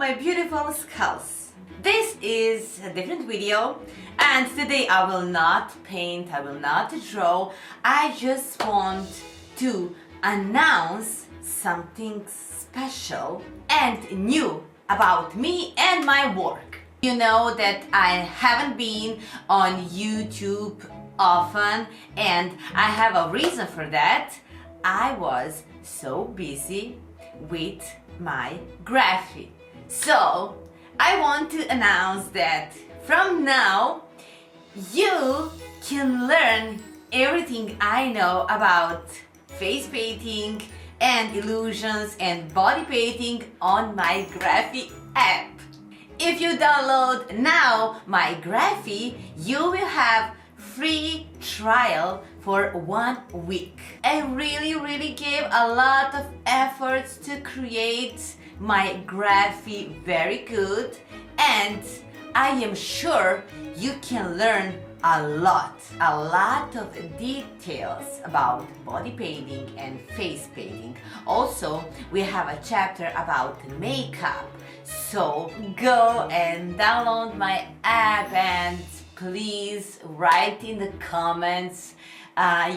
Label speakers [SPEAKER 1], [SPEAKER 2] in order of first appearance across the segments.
[SPEAKER 1] my beautiful skulls. This is a different video, and today I will not paint, I will not draw. I just want to announce something special and new about me and my work. You know that I haven't been on YouTube often, and I have a reason for that. I was so busy with my Graphy. So I want to announce that from now you can learn everything I know about face painting and illusions and body painting on my Graphy app. If you download now my Graphy, you will have free trial for 1 week. I really gave a lot of efforts to create my Graphy very good, and I am sure you can learn a lot of details about body painting and face painting. Also, we have a chapter about makeup. So go and download my app, and please write in the comments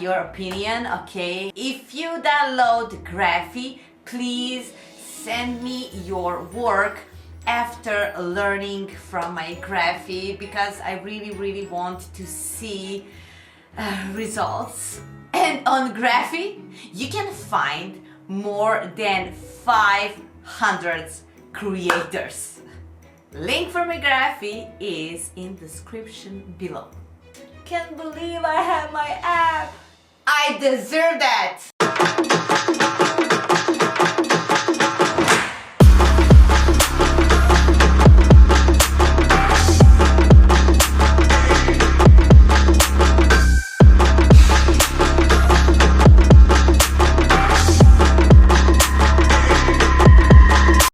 [SPEAKER 1] your opinion, okay? If you download Graphy, please send me your work after learning from my Graphy, because I really want to see results. And on Graphy, you can find more than 500 creators. Link for my Graphy is in the description below. Can't believe I have my app. I deserve that.